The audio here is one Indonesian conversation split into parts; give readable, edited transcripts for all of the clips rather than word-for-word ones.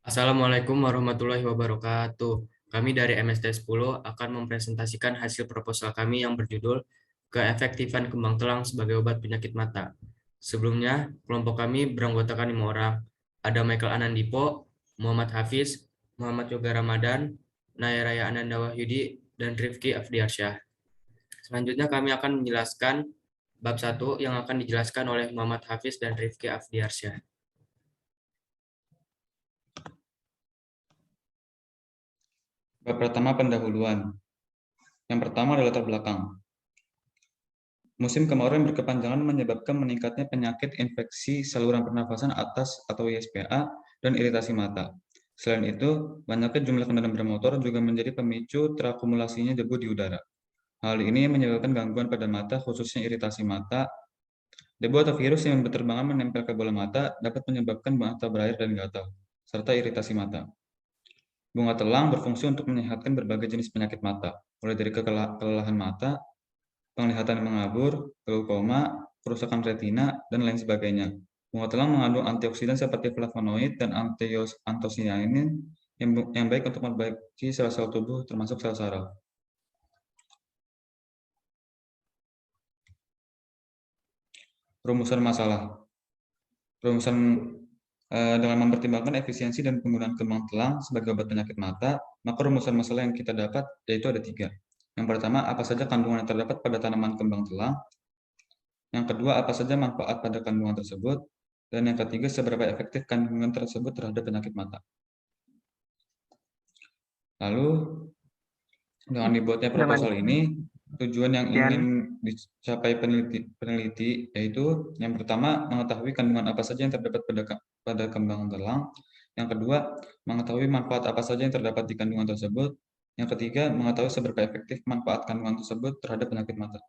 Assalamualaikum warahmatullahi wabarakatuh. Kami dari MST 10 akan mempresentasikan hasil proposal kami yang berjudul Keefektifan Kembang Telang sebagai Obat Penyakit Mata. Sebelumnya, kelompok kami beranggotakan 5 orang. Ada Michael Anandipo, Muhammad Hafiz, Muhammad Yoga Ramadan, Naya Raya Ananda Wahyudi, dan Rifki Afdiarsyah. Selanjutnya kami akan menjelaskan bab 1 yang akan dijelaskan oleh Muhammad Hafiz dan Rifki Afdiarsyah. Bab pertama, pendahuluan. Yang pertama adalah latar belakang. Musim kemarau yang berkepanjangan menyebabkan meningkatnya penyakit infeksi saluran pernafasan atas atau ISPA dan iritasi mata. Selain itu, banyaknya jumlah kendaraan bermotor juga menjadi pemicu terakumulasinya debu di udara. Hal ini menyebabkan gangguan pada mata, khususnya iritasi mata. Debu atau virus yang berterbangan menempel ke bola mata dapat menyebabkan mata berair dan gatal, serta iritasi mata. Bunga telang berfungsi untuk menyehatkan berbagai jenis penyakit mata, mulai dari kelelahan mata, penglihatan yang mengabur, glaukoma, kerusakan retina, dan lain sebagainya. Bunga telang mengandung antioksidan seperti flavonoid dan antosianin yang baik untuk memperbaiki sel-sel tubuh termasuk sel saraf. Rumusan masalah. Rumusan dengan mempertimbangkan efisiensi dan penggunaan kembang telang sebagai obat penyakit mata, maka rumusan masalah yang kita dapat yaitu ada 3. Yang pertama, apa saja kandungan yang terdapat pada tanaman kembang telang. Yang kedua, apa saja manfaat pada kandungan tersebut. Dan yang ketiga, seberapa efektif kandungan tersebut terhadap penyakit mata. Lalu, dengan dibuatnya proposal ini, tujuan yang ingin dicapai peneliti yaitu yang pertama, mengetahui kandungan apa saja yang terdapat pada kembang telang. Yang kedua, mengetahui manfaat apa saja yang terdapat di kandungan tersebut. Yang ketiga, mengetahui seberapa efektif manfaat kandungan tersebut terhadap penyakit mata.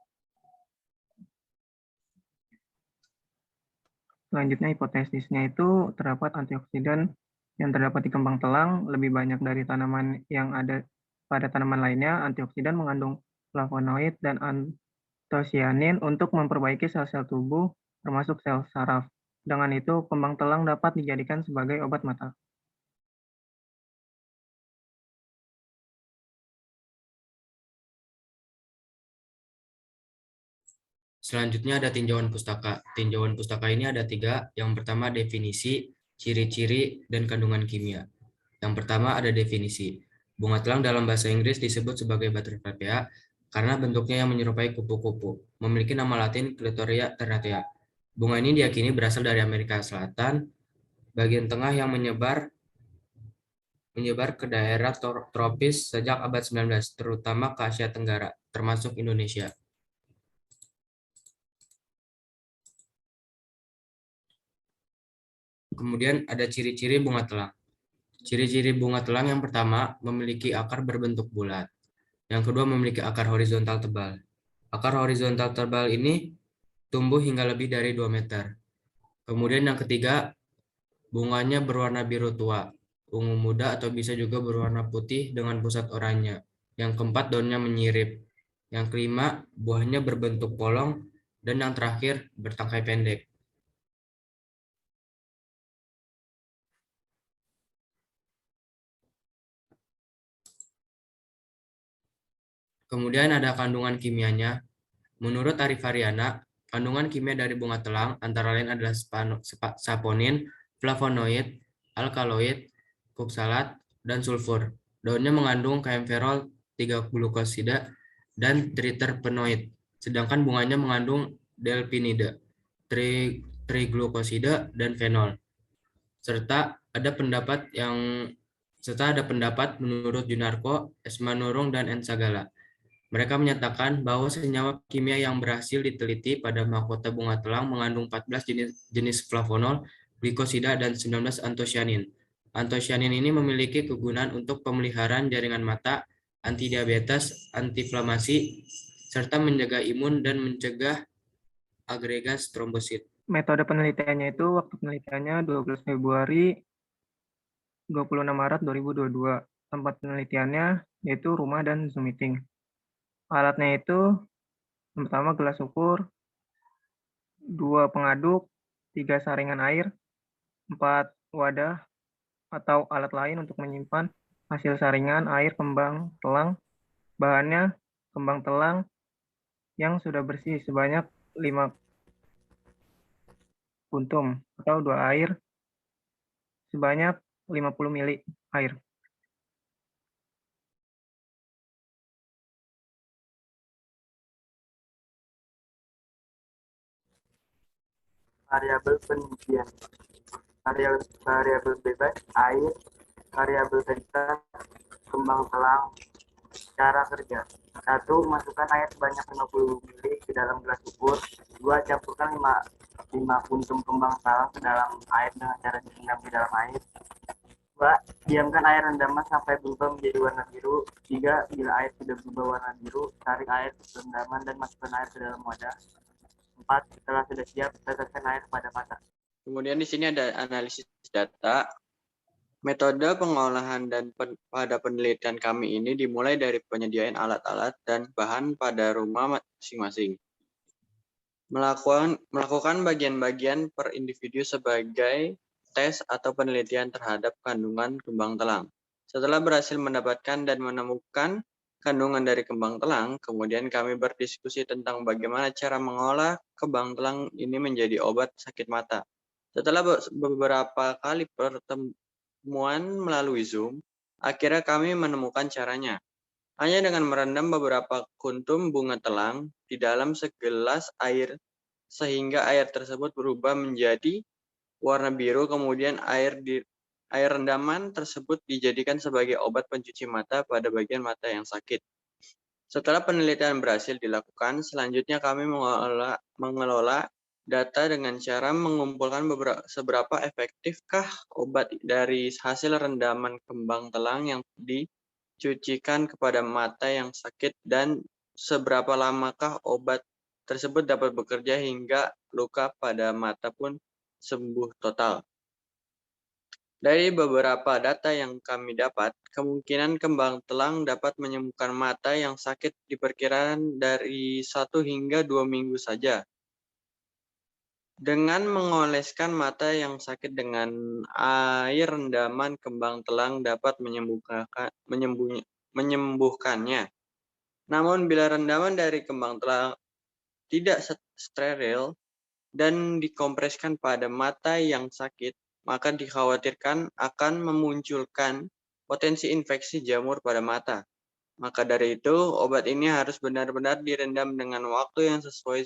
Selanjutnya hipotesisnya itu terdapat antioksidan yang terdapat di kembang telang lebih banyak dari tanaman yang ada pada tanaman lainnya. Antioksidan mengandung flavonoid dan antosianin untuk memperbaiki sel-sel tubuh termasuk sel saraf. Dengan itu, kembang telang dapat dijadikan sebagai obat mata. Selanjutnya ada tinjauan pustaka. Tinjauan pustaka ini ada 3. Yang pertama definisi, ciri-ciri, dan kandungan kimia. Yang pertama ada definisi. Bunga telang dalam bahasa Inggris disebut sebagai Butterfly karena bentuknya yang menyerupai kupu-kupu. Memiliki nama latin Clitoria ternatea. Bunga ini diyakini berasal dari Amerika Selatan, bagian tengah yang menyebar ke daerah tropis sejak abad 19, terutama ke Asia Tenggara, termasuk Indonesia. Kemudian ada ciri-ciri bunga telang. Ciri-ciri bunga telang yang pertama memiliki akar berbentuk bulat. Yang kedua memiliki akar horizontal tebal. Akar horizontal tebal ini tumbuh hingga lebih dari 2 meter. Kemudian yang ketiga, bunganya berwarna biru tua, ungu muda atau bisa juga berwarna putih dengan pusat oranye. Yang keempat, daunnya menyirip. Yang kelima, buahnya berbentuk polong. Dan yang terakhir, bertangkai pendek. Kemudian ada kandungan kimianya. Menurut Arif Haryana, kandungan kimia dari bunga telang antara lain adalah saponin, flavonoid, alkaloid, oksalat, dan sulfur. Daunnya mengandung kaempferol, 3-glukosida, dan triterpenoid. Sedangkan bunganya mengandung delfinida, triglukosida, dan fenol. Serta ada pendapat menurut Junarko, Esmanurung, dan Ensagala. Mereka menyatakan bahwa senyawa kimia yang berhasil diteliti pada mahkota bunga telang mengandung 14 jenis flavonol, glikosida, dan 19 antosianin. Antosianin ini memiliki kegunaan untuk pemeliharaan jaringan mata, antidiabetes, antiinflamasi, serta menjaga imun dan mencegah agregasi trombosit. Metode penelitiannya itu waktu penelitiannya 12 Februari 26 Maret 2022. Tempat penelitiannya yaitu rumah dan Zoom meeting. Alatnya itu yang pertama gelas ukur, 2 pengaduk, 3 saringan air, 4 wadah atau alat lain untuk menyimpan hasil saringan air kembang telang. Bahannya kembang telang yang sudah bersih sebanyak 5 kuntum atau 2 air sebanyak 50 ml air. Variabel penelitian. Variabel bebas, air, variabel vektor, kembang telang. Cara kerja. 1. Masukkan air sebanyak 50 ml ke dalam gelas ukur. 2. Campurkan 5 kuntum kembang telang ke dalam air dengan cara direndam di dalam air. 2. Diamkan air rendaman sampai berubah menjadi warna biru. 3. Bila air sudah berubah warna biru, tarik air ke rendaman dan masukkan air ke dalam wadah. 4. Setelah sudah siap, teteskan air pada mata. Kemudian di sini ada analisis data. Metode pengolahan dan pada penelitian kami ini dimulai dari penyediaan alat-alat dan bahan pada rumah masing-masing. Melakukan bagian-bagian per individu sebagai tes atau penelitian terhadap kandungan kembang telang. Setelah berhasil mendapatkan dan menemukan kandungan dari kembang telang, kemudian kami berdiskusi tentang bagaimana cara mengolah kembang telang ini menjadi obat sakit mata. Setelah beberapa kali pertemuan melalui Zoom, akhirnya kami menemukan caranya. Hanya dengan merendam beberapa kuntum bunga telang di dalam segelas air sehingga air tersebut berubah menjadi warna biru, kemudian air rendaman tersebut dijadikan sebagai obat pencuci mata pada bagian mata yang sakit. Setelah penelitian berhasil dilakukan, selanjutnya kami mengelola data dengan cara mengumpulkan seberapa efektifkah obat dari hasil rendaman kembang telang yang dicucikan kepada mata yang sakit dan seberapa lamakah obat tersebut dapat bekerja hingga luka pada mata pun sembuh total. Dari beberapa data yang kami dapat, kemungkinan kembang telang dapat menyembuhkan mata yang sakit diperkirakan dari 1 hingga 2 minggu saja. Dengan mengoleskan mata yang sakit dengan air rendaman kembang telang dapat menyembuhkannya. Namun bila rendaman dari kembang telang tidak steril dan dikompreskan pada mata yang sakit, maka dikhawatirkan akan memunculkan potensi infeksi jamur pada mata. Maka dari itu, obat ini harus benar-benar direndam dengan waktu yang sesuai,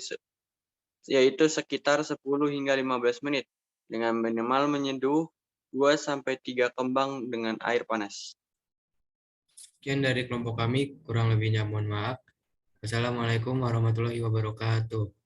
yaitu sekitar 10 hingga 15 menit, dengan minimal menyeduh 2-3 kembang dengan air panas. Sekian dari kelompok kami, kurang lebihnya mohon maaf. Wassalamualaikum warahmatullahi wabarakatuh.